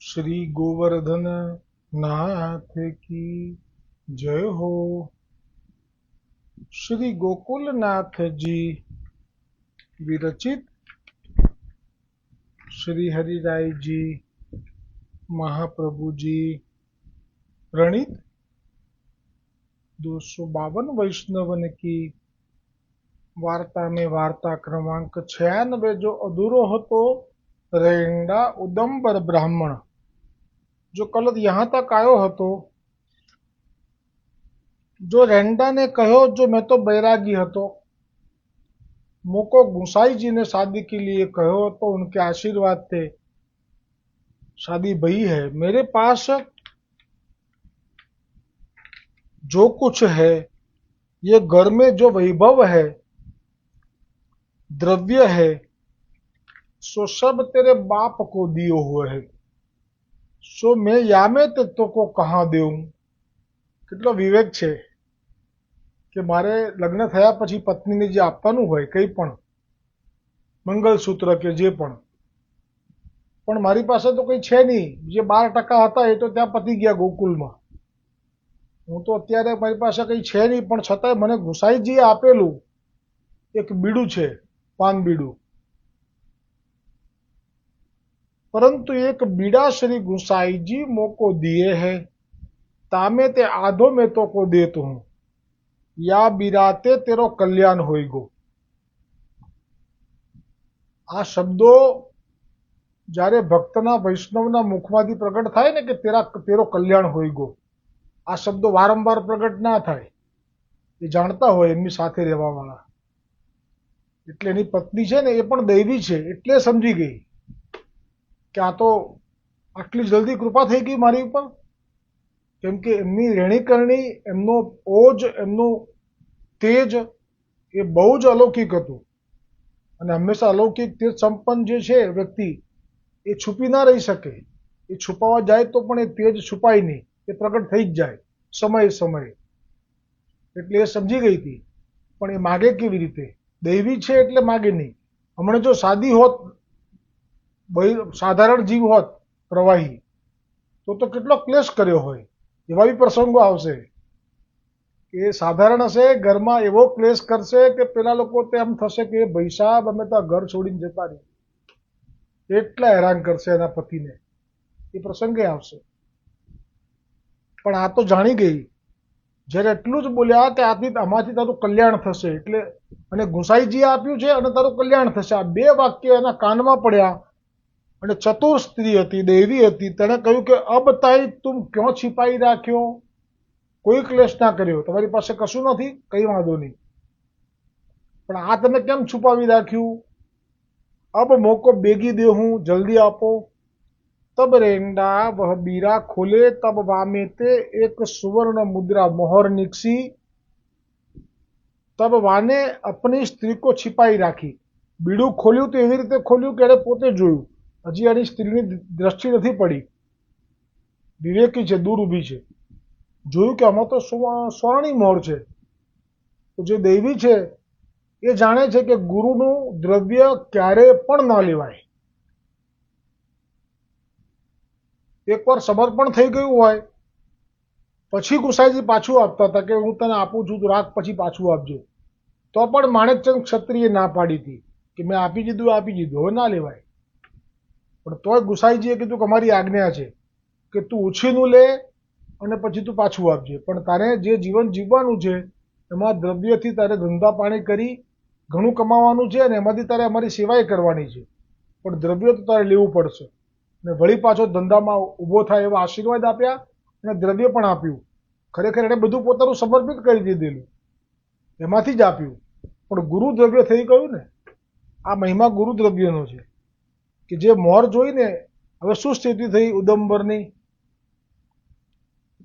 श्री गोवर्धन नाथ की जय हो। श्री गोकुलनाथ जी विरचित श्री हरिराय जी महाप्रभु जी प्रणीत 252 वैष्णवन की वार्ता में वार्ता क्रमांक 96 जो अधूरो हतो रेंडा उदम्बर ब्राह्मण जो कल यहाँ तक आयो हतो। जो रेंडा ने कहो जो मैं तो बैरागी हतो, मोको गुसाई जी ने शादी के लिए कहो तो उनके आशीर्वाद थे, शादी भई है। मेरे पास जो कुछ है, ये घर में जो वैभव है, द्रव्य है, सो सब तेरे बाप को दियो हुए है। सो मैं यामे तो को कहाँ देऊं। કેટલો વિવેક છે કે મારે લગ્ન થયા પછી પત્નીને જે આપવાનું હોય કંઈ પણ મંગલસૂત્ર કે જે પણ મારી પાસે તો કંઈ છે નહીં। જે 12% હતા એ તો ત્યાં પતી ગયા ગોકુલમાં। હું તો અત્યારે મારી પાસે કંઈ છે નહીં, પણ છતાંય મને ગુસાઈજીએ આપેલું એક બીડું છે, પાન બીડું। परंतु एक बीड़ा श्री गुसाई जी मोको दिए है, तामे ते आधो में तो को देत हूं, या बिराते तेरो कल्याण होईगो। आ शब्दों જ્યારે ભક્તના વૈષ્ણવના મુખમાંથી પ્રગટ થાય ને કે તેરો કલ્યાણ હોઈગો, આ શબ્દો વારંવાર પ્રગટ ના થાય। એ જાણતા હોય એમની સાથે રહેવાવાળા। એટલે એની પત્ની છે ને એ પણ દૈવી છે, એટલે સમજી ગઈ કે આ તો આટલી જલ્દી કૃપા થઈ ગઈ મારી ઉપર। કેમ કે એમની રહેણીકરણી, એમનો ઓજ, એમનું તેજ એ બહુ જ અલૌકિક હતું। અને હંમેશા અલૌકિક તેજ સંપન્ન જે છે વ્યક્તિ એ છુપી ના રહી શકે। એ છુપાવા જાય તો પણ એ તેજ છુપાય નહીં, એ પ્રગટ થઈ જ જાય સમયે સમયે। એટલે એ સમજી ગઈ હતી, પણ એ માગે કેવી રીતે? દૈવી છે એટલે માગે નહીં। હમણાં જો સાદી હોત, સાધારણ જીવ હોત પ્રવાહી, તો કેટલો ક્લેશ કર્યો હોય। એવા બી પ્રસંગો આવશે કે સાધારણ હશે, ઘરમાં એવો ક્લેશ કરશે કે પેલા લોકો તેમ થશે કે ભાઈ સાહેબ અમે તો ઘર છોડીને જતા રહીએ, એટલા હેરાન કરશે એના પતિને। એ પ્રસંગે આવશે। પણ આ તો જાણી ગઈ, જ્યારે એટલું જ બોલ્યા કે આમાંથી તારું કલ્યાણ થશે, એટલે અને ગુસાઈજીએ આપ્યું છે અને તારું કલ્યાણ થશે, આ બે વાક્ય એના કાનમાં પડ્યા। અને ચતુર સ્ત્રી હતી, દેવી હતી, તેણે કહ્યું કે અબ તાઈ તુમ ક્यों छिपाई રાખ્યો? કોઈ ક્લેશ ના કર્યો, તમારી પાસે કશું નથી, કઈ વાંધો નહીં, પણ આ તમે કેમ છુપાવી રાખ્યું? अब मोको बेगी दे हूं, जल्दी आपो। तब रेंडा वह बीरा खोले, तब वामे ते एक सुवर्ण मुद्रा मोहर निकसी। तब वाने अपनी स्त्री को छिपाई राखी। बीड़ू खोल्યું તો એવી રીતે ખોલ્યું કે એને પોતે જોયું, હજી આની સ્ત્રીની દ્રષ્ટિ નથી પડી। વિવેકી છે, દૂર ઊભી છે, જોયું કે આમાં તો સ્વર્ણી મોર છે। તો જે દૈવી છે એ જાણે છે કે ગુરુનું દ્રવ્ય ક્યારે પણ ન લેવાય। એકવાર સમર્પણ થઈ ગયું હોય પછી ગુસાઈજી પાછું આપતા હતા કે હું તને આપું છું તો રાખ, પછી પાછું આપજો। તો પણ માણેકચંદ ક્ષત્રિયે ના પાડી હતી કે મેં આપી દીધું, હવે ના લેવાય। પણ તોય ગુસાઈજીએ કીધું કે અમારી આજ્ઞા છે કે તું ઉછીનું લે અને પછી તું પાછું આપજે, પણ તારે જે જીવન જીવવાનું છે એમાં દ્રવ્યથી તારે ધંધા પાણી કરી ઘણું કમાવાનું છે અને એમાંથી તારે અમારી સેવાય કરવાની છે, પણ દ્રવ્ય તો તારે લેવું પડશે। અને વળી પાછો ધંધામાં ઊભો થાય એવા આશીર્વાદ આપ્યા અને દ્રવ્ય પણ આપ્યું। ખરેખર એણે બધું પોતાનું સમર્પિત કરી દીધેલું, એમાંથી જ આપ્યું, પણ ગુરુ દ્રવ્ય થઈ ગયું ને। આ મહિમા ગુરુ દ્રવ્યનો છે કે જે મોર જોઈને હવે શું સ્થિતિ થઈ ઉદમ્બરની।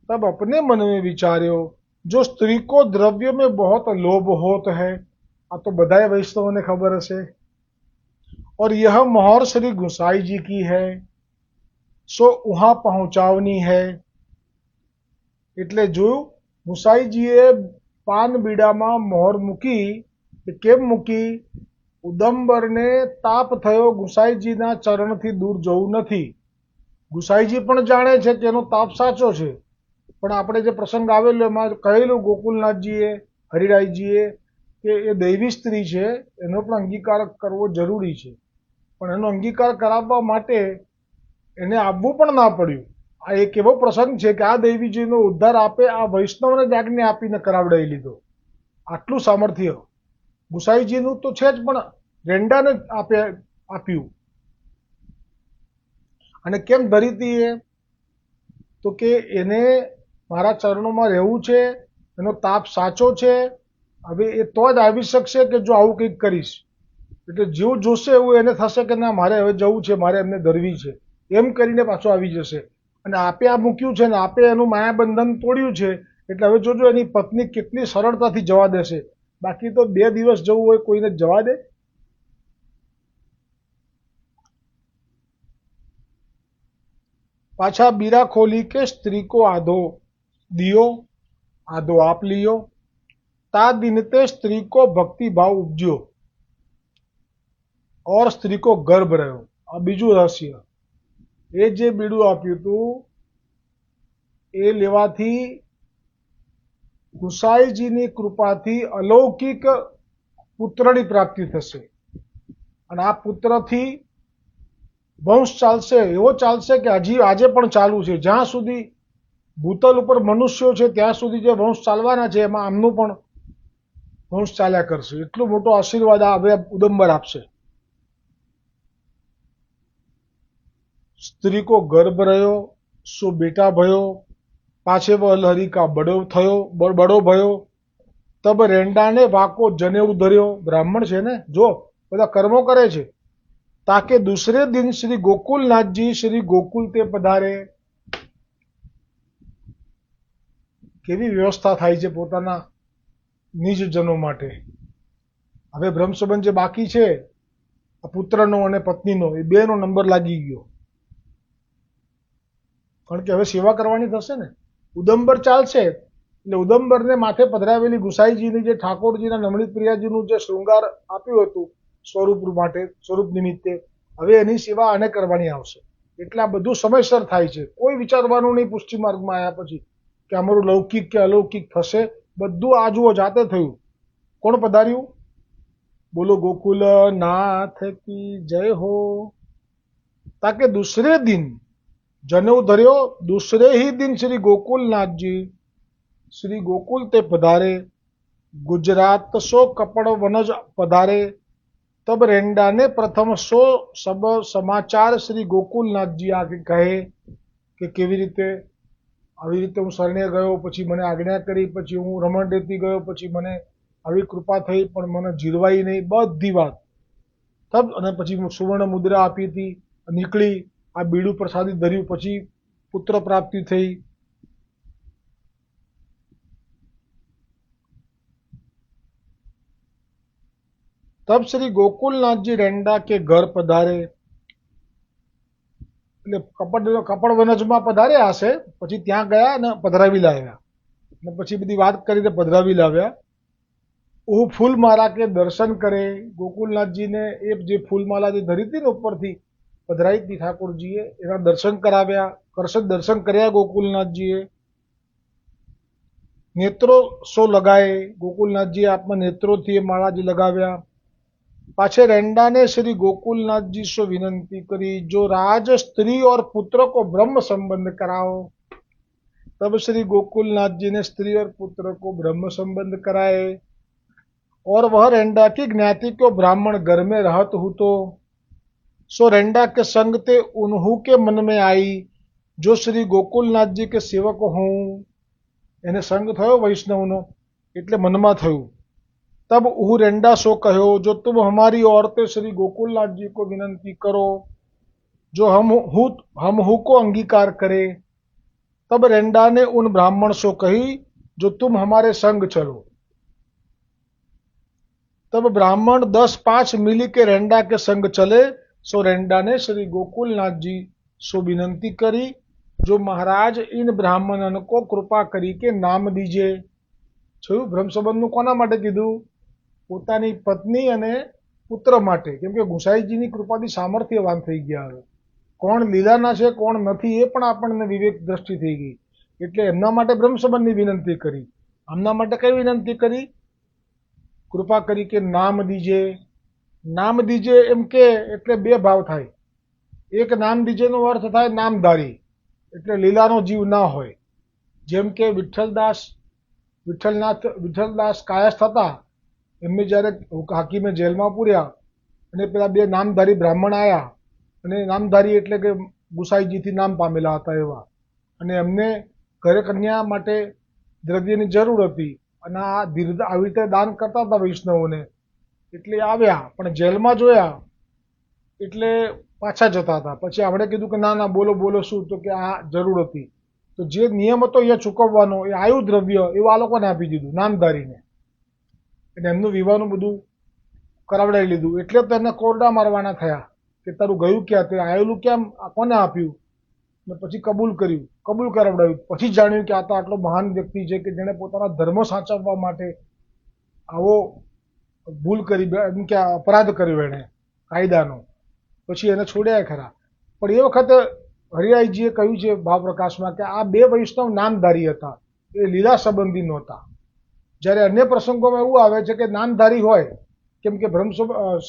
तब अपने मन में विचार्यो, जो स्त्री को द्रव्य में बहुत लोभ होत है, आ तो बधाए वैष्णवों ने खबर हशे, और यह मोहर श्री गुसाई जी की है, सो वहां पहुंचावनी है। એટલે જોયું ગુસાઈજીએ પાન બીડામાં મોહર મૂકી। કેમ મૂકી? ઉદમ્બરને તાપ થયો, ગુસાઈજીના ચરણથી દૂર જવું નથી, ગુસાઈજી પણ જાણે છે કે એનો તાપ સાચો છે, પણ આપણે જે પ્રસંગ આવેલો એમાં કહેલું ગોકુલનાથજીએ, હરિરાયજીએ કે એ દૈવી સ્ત્રી છે, એનો પણ અંગીકાર કરવો જરૂરી છે. પણ એનો અંગીકાર કરાવવા માટે એને આવવું પણ ના પડ્યું. આ એક એવો પ્રસંગ છે કે આ દેવીજીનો ઉદ્ધાર આપે આ વૈષ્ણવને જ આજ્ઞા આપીને કરાવડાવી લીધો. આટલું સામર્થ્ય ગુસાઈજીનું તો છે જ, પણ રેંડાને આપ્યું. અને કેમ ધરીતી એ? તો કે એને મારા ચરણોમાં રહેવું છે, એનો તાપ સાચો છે. હવે એ તો જ આવી શકશે કે જો આવું કંઈક કરીશ. એટલે જેવું જોશે એવું એને થશે કે ના મારે હવે જવું છે, મારે એમને ધરવી છે, એમ કરીને પાછો આવી જશે. અને આપે આ મૂક્યું છે ને આપે એનું માયાબંધન તોડ્યું છે, એટલે હવે જોજો એની પત્ની કેટલી સરળતાથી જવા દેશે. બાકી તો 2 દિવસ જવું હોય કોઈને જવા દે? पाछा बीरा खोली के स्त्री को आधो दियो, आधो आप लियो, ता दिनते स्त्री को भक्ति भाव उपज्यो और स्त्री को गर्भ રહ્યો. આ બીજું રહસ્ય. એ જે બીડું આપ્યું હતું એ લેવાથી ગુસાઈજીની કૃપાથી અલૌકિક પુત્રની પ્રાપ્તિ થશે. અને આ પુત્રથી વંશ ચાલશે, એવો ચાલશે કે હજી આજે પણ ચાલુ છે. જ્યાં સુધી ભૂતલ ઉપર મનુષ્યો છે ત્યાં સુધી જે વંશ ચાલવાના છે એમાં આમનું પણ વંશ ચાલ્યા કરશે. એટલો મોટો આશીર્વાદ આ હવે ઉદંબર આપશે. સ્ત્રી કો ગર્ભ રહ્યો, સો બેટા ભયો, પાછે વહ લહરી કા બડો ભયો, તબ રેંડાને વાકો જનેઉ ધર્યો. બ્રાહ્મણ છે ને, જો બધા કર્મો કરે છે. ताके दूसरे दिन श्री गोकुलनाथ जी श्री गोकुल ते पधारे. केवी व्यवस्था थाय छे पोताना निजजनो माटे. હવે બ્રહ્મસંબંધ જે બાકી છે પુત્રનો અને પત્નીનો, એ બેનો નંબર લાગી ગયો. કારણ કે હવે સેવા કરવાની થશે ને, ઉદંબર ચાલશે. એટલે ઉદંબરને માથે પધરાવેલી ગુસાઈજીની જે ઠાકોરજીના નમણીત પ્રિયાજીનું જે શૃંગાર આપ્યું હતું સ્વરૂપ માટે, સ્વરૂપ નિમિત્તે, હવે એની સેવા આને કરવાની આવશે. એટલે આ બધું સમયસર થાય છે. કોઈ વિચારવાનું નહીં પુષ્ટિ માર્ગમાં આવ્યા પછી કે અમારું લૌકિક કે અલૌકિક થશે. બધું આ જુઓ જાતે થયું. કોણ પધાર્યું? બોલો ગોકુલ નાથ કી જય હો. તાકે દૂસરે દિન જનેऊ धर्यो, दूसरे ही दिन श्री गोकुलनाथ जी श्री गोकुल ते पधारे. गुजरात सो कपड़ वनज पधारे. तब रेंडा ने प्रथम सो सब समाचार श्री गोकुलनाथजी आगे कहे કે કેવી રીતે આવી રીતે હું શરણે ગયો, પછી મને આજ્ઞા કરી, પછી હું રમણ દેતી ગયો, પછી મને આવી કૃપા થઈ પણ મને જીરવાઈ નહીં, બધી વાત. તબ અને પછી સુવર્ણ મુદ્રા આપી હતી, નીકળી, આ બીડું પ્રસાદી ધર્યું, પછી પુત્ર પ્રાપ્તિ થઈ. तब श्री गोकुलनाथ जी रेंडा के घर पधारे. એટલે કપડ વનજમાં પધાર્યા હશે, પછી ત્યાં ગયા અને પધરાવી લાવ્યા, અને પછી બધી વાત કરીને પધરાવી લાવ્યા. ઓ ફૂલમાળા કે દર્શન કરે. ગોકુલનાથજીને એ જે ફૂલમાળા જે ધરી હતી ને ઉપરથી પધરાવી હતી ઠાકોરજીએ, એના દર્શન કરાવ્યા. દર્શન કર્યા ગોકુલનાથજીએ. નેત્રો સો લગાએ. ગોકુલનાથજીએ આપમાં નેત્રોથી એ માળા જે લગાવ્યા. पाछे रेंडा ने श्री गोकुलनाथ जी से विनंती करी, जो राज स्त्री और पुत्र को ब्रह्म संबंध कराओ. तब श्री गोकुलनाथ जी ने स्त्री और पुत्र को ब्रह्म संबंध कराए. और वह रेंडा की ज्ञाति को ब्राह्मण घर में रहत हूँ तो सो रेंडा के संग ते उन्हू के मन में आई, जो श्री गोकुलनाथ जी के सेवक हूँ. એને સંગ થયો વૈષ્ણવનો એટલે મનમાં થયું. तब उह रेंडा सो कहो, जो तुम हमारी औरतें श्री गोकुलनाथ जी को विनंती करो, जो हम हु को अंगीकार करे. तब रेंडा ने उन ब्राह्मण सो कही, जो तुम हमारे संग चलो. तब ब्राह्मण 10-5 मिली के रेंडा के संग चले. सो रेंडा ने श्री गोकुलनाथ जी सो विनंती करी, जो महाराज इन ब्राह्मणन को कृपा करी के नाम दीजे. જોયું બ્રહ્મસંબંધનું કોના માટે કીધું? પોતાની પત્ની અને પુત્ર માટે. કેમ કે ગુસાઈજીની કૃપાથી સામર્થ્યવાન થઈ ગયા. હવે કોણ લીલાના છે કોણ નથી એ પણ આપણને વિવેક દ્રષ્ટિ થઈ ગઈ. એટલે એમના માટે બ્રહ્મ સંબંધની વિનંતી કરી. આમના માટે કઈ વિનંતી કરી? કૃપા કરી કે નામ દીજે. નામ દીજે એમ કે એટલે બે ભાવ થાય. એક નામ દીજેનો અર્થ થાય નામધારી, એટલે લીલાનો જીવ ના હોય. જેમ કે વિઠ્ઠલદાસ કાયસ્થ હતા, એમને જ્યારે હાકીમે જેલમાં પૂર્યા અને પેલા બે નામધારી બ્રાહ્મણ આવ્યા, અને નામધારી એટલે કે ગુસાઈજીથી નામ પામેલા હતા એવા, અને એમને ઘરે કન્યા માટે દ્રવ્યની જરૂર હતી અને આવી રીતે દાન કરતા હતા વૈષ્ણવોને, એટલે આવ્યા પણ જેલમાં જોયા એટલે પાછા જતા હતા. પછી આપણે કીધું કે ના ના બોલો બોલો શું, તો કે આ જરૂર હતી. તો જે નિયમ હતો એ ચૂકવવાનો, એ આયુ દ્રવ્ય એવું આ લોકોને આપી દીધું નામધારીને, એટલે એમનું વિવાહનું બધું કરાવડાવી લીધું. એટલે તો એને કોરડા મારવાના થયા કે તારું ગયું ક્યાં, તે આયેલું કેમ, કોને આપ્યું, ને પછી કબૂલ કર્યું, કબૂલ કરાવડાવ્યું. પછી જાણ્યું કે આ તો આટલો મહાન વ્યક્તિ છે કે જેણે પોતાના ધર્મ સાચવવા માટે આવો ભૂલ કરી, એમ કે અપરાધ કર્યો એણે કાયદાનો. પછી એને છોડ્યા ખરા. પણ એ વખતે હરિરાયજીએ કહ્યું છે ભાવપ્રકાશમાં કે આ બે વૈષ્ણવ નામધારી હતા, એ લીલા સંબંધી નહોતા. જ્યારે અન્ય પ્રસંગોમાં એવું આવે છે કે નામધારી હોય, કેમ કે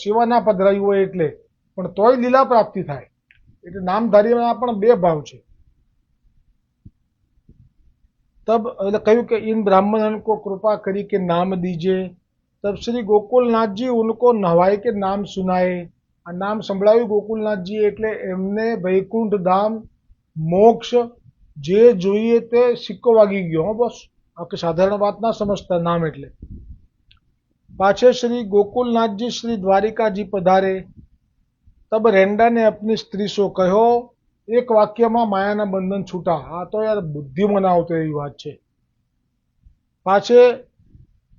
સેવા ના પધરાઈ હોય એટલે, પણ તોય લીલા પ્રાપ્તિ થાય. એટલે નામધારીમાં પણ બે ભાવ છે. તબ એટલે કહ્યું કે इन ब्राह्मणन को कृपा करी के नाम दीजिए. तब श्री गोकुलनाथजी उनको नहवाए के नाम सुनाए. આ નામ સંભળાવ્યું ગોકુલનાથજી એટલે એમને વૈકુંઠ ધામ, મોક્ષ જે જોઈએ તે સિક્કો વાગી ગયો. હો બસ, આખી સાધારણ વાત ના સમજતા નામ એટલે. પાછે શ્રી गोकुलनाथजी श्री द्वारिकाजी पधारे. तब रेंडा ने अपनी स्त्री सो कहो. एक वाक्यમાં માયાના બંધન છૂટા. આ તો યાર બુદ્ધિ મનાવતો એવી વાત છે. પાછે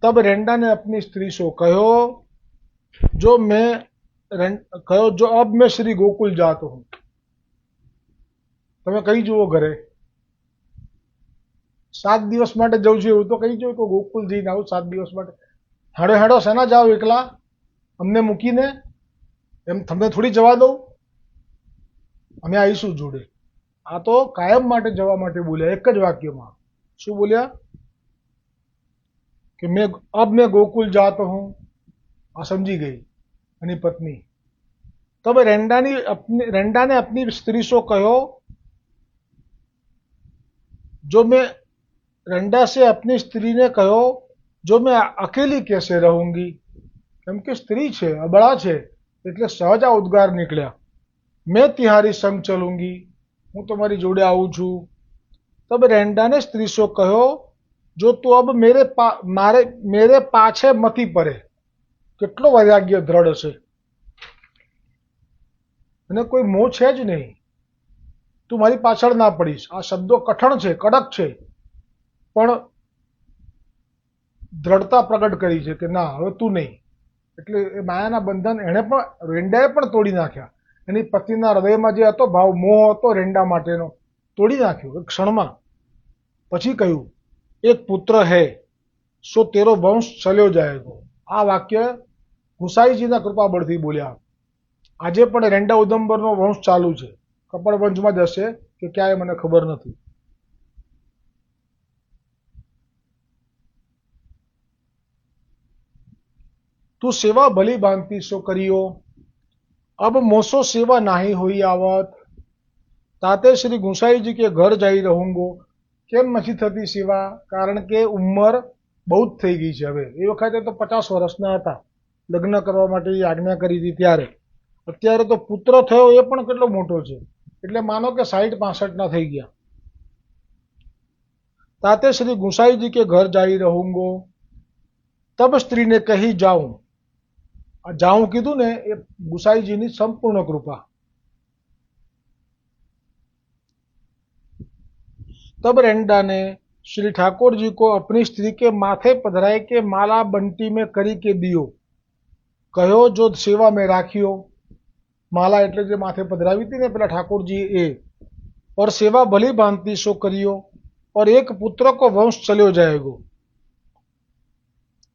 तब रेंडा ने अपनी स्त्री सो कहो जो अब मैं श्री गोकुल जातो हूं. તમે કહી જુઓ ઘરે 7 દિવસ માટે જઉં છું એવું તો કહી જુઓ કે ગોકુલ જઈને આવું 7 દિવસ માટે. હેડો હેડો શેના જાઓ એકલા અમને મૂકીને, એમ તમને થોડી જવા દઉં, અમે આવીશું જોડે. આ તો કાયમ માટે જવા માટે બોલ્યા એક જ વાક્યમાં. શું બોલ્યા? કે મેં ગોકુલ જાતો હું. આ સમજી ગઈ એની પત્ની. तब रेंडा ने अपनी स्त्री से कहो जो मैं रेंडा से अपनी स्त्री ने कहो जो मैं अकेली कैसे रहूंगी. કેમ કે સ્ત્રી છે, અબળા છે, એટલે સહજ આ ઉદ્ગાર નીકળ્યા. मैं तिहारी संग चलूंगी, હું તમારી જોડે આવું છું. तब रेंडा ने स्त्री से कहो जो तू अब मेरे पाछे मती पड़े. કેટલો વૈરાગ્ય દ્રઢ હશે, અને કોઈ મોહ છે જ નહીં. તું મારી પાછળ ના પડીશ. આ શબ્દો કઠણ છે, કડક છે, પણ દ્રઢતા પ્રગટ કરી છે કે ના હવે તું નહીં. એટલે એ માયાના બંધન એણે પણ, રેંડાએ પણ તોડી નાખ્યા. એની પત્નીના હૃદયમાં જે હતો ભાવ, મોહ હતો રેંડા માટેનો, તોડી નાખ્યો એક ક્ષણમાં. પછી કહ્યું એક પુત્ર હૈ સો તેરો વંશ ચલ્યો જાયગો. આ વાક્ય ગુસાઈજીના કૃપા બળથી બોલ્યા. આજે પણ રેંડા ઉદંબરનો વંશ ચાલુ છે. કપડવંશમાં જ હશે કે ક્યાંય મને ખબર નથી. તું સેવા ભલી ભાંતિ સો કરીઓ. अब मोसो सेवा नहीं हुई आवत. ताते श्री गुसाईजी के घर जाई रहूंगो. કેમ નથી થતી સેવા? કારણ કે ઉંમર બહુ જ થઈ ગઈ છે હવે. એ વખતે તો 50 વર્ષના હતા લગ્ન કરવા માટે આજ્ઞા કરી હતી ત્યારે. અત્યારે તો પુત્ર થયો એ પણ કેટલો મોટો છે, એટલે માનો કે 60-65 ના થઈ ગયા. ताते श्री गुसाईजी के घर जाई रहूंगो. तब स्त्री ने कही जाऊं. આ જાઉં કીધું ને એ ગુસાઈજીની સંપૂર્ણ કૃપા. तब रेंडा ने श्री ठाकुर जी को अपनी स्त्री के माथे पधराए के माला बंटी में करी के दियो. कहो जो सेवा में राखियो. माला એટલે જે માથે પધરાવી હતી ને પેલા ઠાકોરજી એ. और सेवा भली भांति सो करियो और एक पुत्र को वंश चलो जाएगो.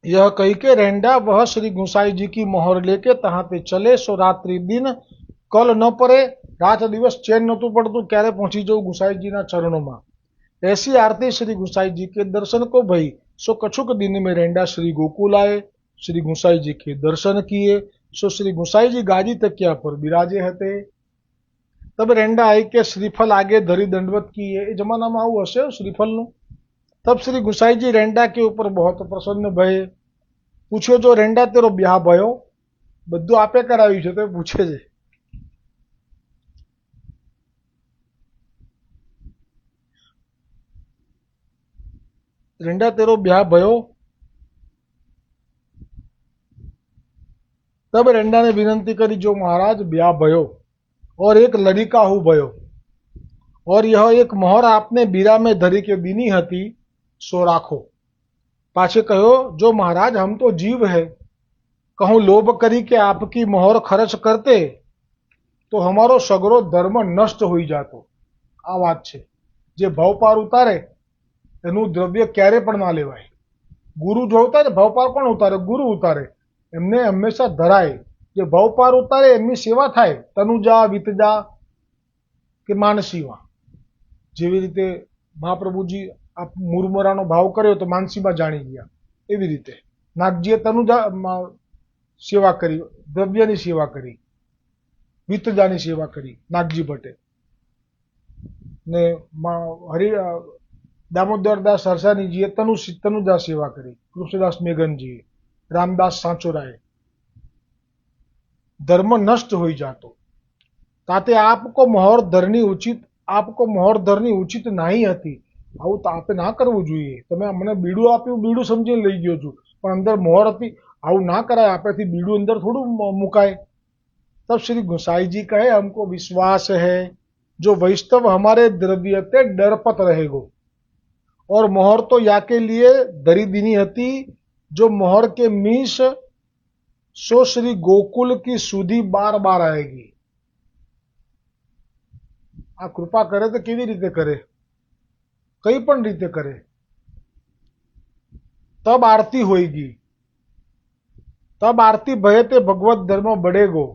यह कही के रेंडा वह श्री गुसाई जी की मोहर लेके तहां पे चले. सो रात्रि दिन कल न पड़े રાત દિવસ ચેન નહોતું પડતું ક્યારે પહોંચી જવું ગુસાईजीના ચરણોમાં। ऐसी आरती श्री गुसाई जी के दर्शन को भई सो कछुक दिन में रेंडा श्री गोकुल आए। श्री गुसाई जी के दर्शन किए सो श्री गुसाई जी गाजी तकिया पर बिराजे हते। तब रेंडा आई के श्रीफल आगे धरी दंडवत किए। ए जमाना में आવું હશે श्रीफल। तब श्री गुसाई जी रेंडा के ऊपर बहुत प्रसन्न भये। पूछो जो रेंडा तेरो ब्याह भयो? બધું આપે કરાવ્યું છે તો પૂછે છે। रेंडा तेरो ब्याह भयो? तब रेंडा ने विनंती करी जो महाराज ब्याह भयो और एक लड़िका हूँ भयो और यह एक मोहर आपने बीरा में धरी के दीनी हती सो राखो। पाछे कहो जो महाराज हम तो जीव है, कहूँ लोभ करी के आपकी मोहर खर्च करते तो हमारो सगरो धर्म नष्ट हुई जातो। आ बात छे जे भाव पार उतारे एनु द्रव्य क्यारे पण ना लेवाय। गुरु जो उतारे भाव पार कोण उतारे? गुरु उतारे। एमने हमेशा धराय। जे भाव पार उतारे एमनी सेवा थाय। तनुजा वितजा के मानसीमा जेवी रीते महाप्रभुजी आप मुरमुरानो भाव कर्यो तो मानसीमा जाणी गया एवी रीते नागजीए तनुजा सेवा करी, द्रव्यनी सेवा करी, वितजानी सेवा करी नागजी भट्टे ने हरि दामोदरदास सरसानीजीए तनुजा सेवा करी, कृष्णदास मेघनजीए, रामदास सांचोराए। धर्म नष्ट हो जातो ताते आपको मोहर धरनी उचित, आपको मोहर धरनी उचित नहीं हती। आવું તો આપે ના કરવું જોઈએ। તમે મને બીડું આપ્યું, બીડું સમજીને લઈ ગયો છું, પણ અંદર મોહર હતી। આવું ના કરાય, આપેથી બીડું અંદર થોડું મુકાય। तब श्री गोसाई जी कहे हमको विश्वास है जो वैष्णव हमारे द्रव्य ते डरपत रहेगो और मोहर तो या के लिए धरी दीनी हती जो मोहर के मीस सो श्री गोकुल की सुधी बार बार आएगी। आ कृपा करे तो केवी रीते करे? कई पण रीते करे। तब आरती होएगी, तब आरती भये ते भगवत धर्म बढ़ेगो।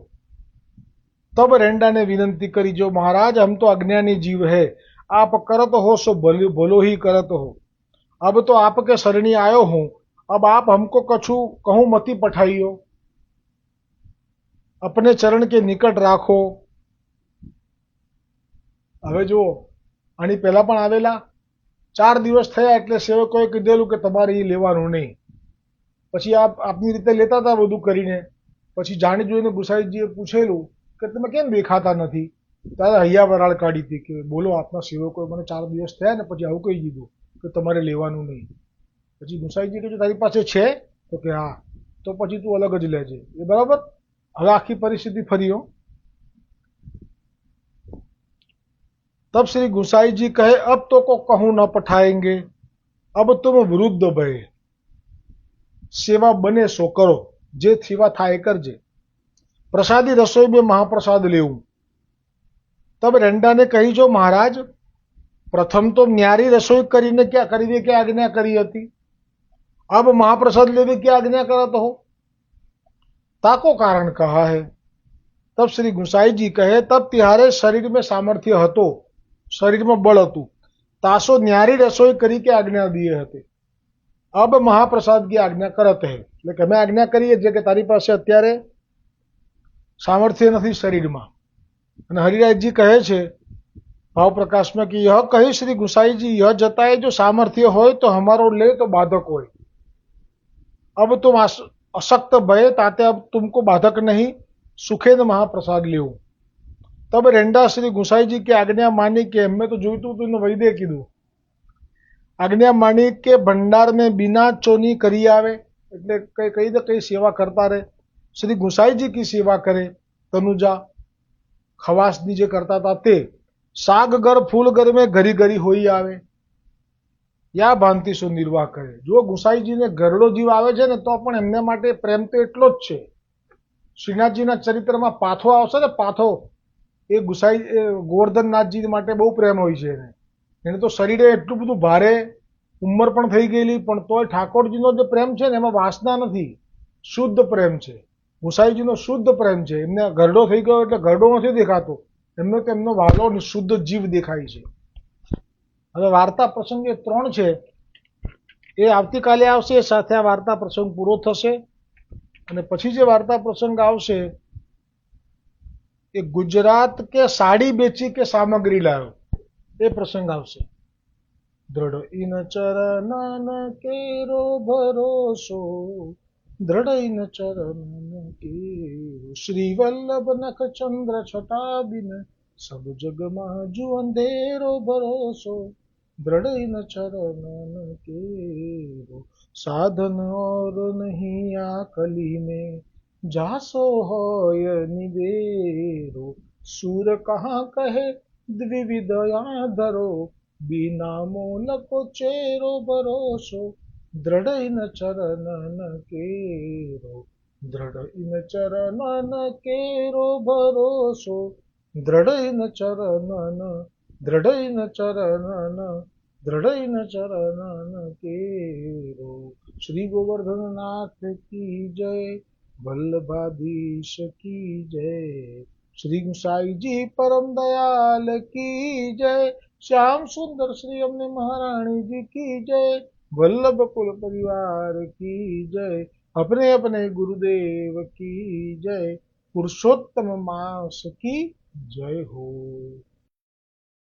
तब रेंडा ने विनंती करी जो महाराज हम तो अज्ञानी जीव है, आप करत हो सो भलो ही करत हो। अब तो आपके शरणी आयो हूं, अब आप हमको कछु कहूं मती पठाइयो, अपने चरण के निकट राखो। હવે જો આની પહેલા પણ આવેલા 4 દિવસ થયા એટલે સેવકોએ કીધેલું કે તમારે એ લેવાનું નહીં। પછી આપની રીતે લેતા હતા બધું કરીને। પછી જાણી જોઈને ગુસાઈજીએ પૂછેલું કે તમે કેમ દેખાતા નથી? ત્યારે હૈયા વરાળ કાઢી હતી કે બોલો આપના સેવકોએ મને 4 દિવસ થયા ને પછી આવું કહી દીધું કે તમારે લેવાનું નહીં। પછી ગુસાઈજી કહ્યું તારી પાસે છે? તો કે હા। તો પછી તું અલગ જ લેજે। એ બરાબર? હવે આખી પરિસ્થિતિ ફરી હો। तब श्री गुसाई जी कहे अब तो को कहूं न पठाएंगे, अब तुम वृद्ध भये, सेवा बने सो करो, जे थीवा थाए करजे। प्रसादी रसोई में महाप्रसाद लेऊं। तब रेंडा ने कही जो महाराज प्रथम तो न्यारी रसोई करीने क्या करीने क्या आज्ञा करी हती, अब महाप्रसाद लेवे क्या आज्ञा करत हो? ताको कारण कहा है। तब श्री गुसाई जी कहे तब तिहारे शरीर में सामर्थ्य हतो, शरीर में बल हतुं, तासो न्यारी रसोई करी के आज्ञा दिए हते। अब महाप्रसाद की आज्ञा करत है। એટલે કે અમે આજ્ઞા કરીએ જે કે તારી પાસે અત્યારે સામર્થ્ય નથી શરીરમાં। અને હરિરાજજી કહે છે ભાવ પ્રકાશમાં કે यह कही श्री गुसाई जी यह जताए जो सामर्थ्य होय तो हमारो ले तो बाधक होय। अब तुम अशक्त भय ताते अब तुमको बाधक नहीं, सुखेन महाप्रसाद लेऊ। तब रेंडा श्री गुसाई जी की आज्ञा मानी के हमें तो जोईतुं तुं वैदे कीधुं। आज्ञा मानी के भंडार में बिना चोनी करी आवे, એટલે કઈ ને કઈ સેવા કરતા રહે। શ્રી ગુસાઈજી की सेवा करे, तनुजा खवासनी जे करता था ते साग घर फूल घर में घरी घरी होई आवे, या भांति सो निर्वाह करे। जो गुसाईजी ने गरडो जीव आवे छे ने तो पण एमने माटे प्रेम तो एटलो ज छे। श्रीनाथजीना चरित्रमा पाथो आवशे ने पाथो, એ ગુસાઈ ગોવર્ધનનાથજી માટે બહુ પ્રેમ હોય છે એને તો શરીરે એટલું બધું ભારે, ઉંમર પણ થઈ ગયેલી, પણ તોય ઠાકોરજીનો જે પ્રેમ છે ને એમાં વાસના નથી, શુદ્ધ પ્રેમ છે। ગુસાઈજીનો શુદ્ધ પ્રેમ છે। એમને ગરડો થઈ ગયો એટલે ગરડો નથી દેખાતો, એમને તેમનો વાલો અને શુદ્ધ જીવ દેખાય છે. હવે વાર્તા પ્રસંગ એ 3 છે એ આવતીકાલે આવશે, સાથે આ વાર્તા પ્રસંગ પૂરો થશે. અને પછી જે વાર્તા પ્રસંગ આવશે એ ગુજરાત કે સાડી બેચી કે સામગ્રી લાવ્યો એ પ્રસંગ આવશે. દ્રઢ ઇન ચરણન કેરો ભરોસો, દ્રઢ ઇન ચરણન કેરો, શ્રી વલ્લભ નખ ચંદ્ર છટા બિન, સબ જગ માજુ અંધેરો ભરોસો, દ્રઢ ઇન चरणन केरो, साधन और नहीं आकली में, जासो होय निबेरो, सूर कहाँ कहे द्विविधया धरो, बिना मोल को चेरो भरोसो, दृढ़ इन चरणन केरो, दृढ़ इन चरणन केरो भरोसो, दृढ़ इन चरणन, दृढ़ इन चरणन, दृढ़ इन चरणन केरो. श्री गोवर्धन नाथ की जय, वल्लभाधीश की जय, श्री गुसाई जी परम दयाल की जय, श्याम सुंदर श्री अम्ने महारानी जी की जय, वल्लभ कुल परिवार की जय, अपने अपने गुरुदेव की जय, पुरुषोत्तम मास की जय हो.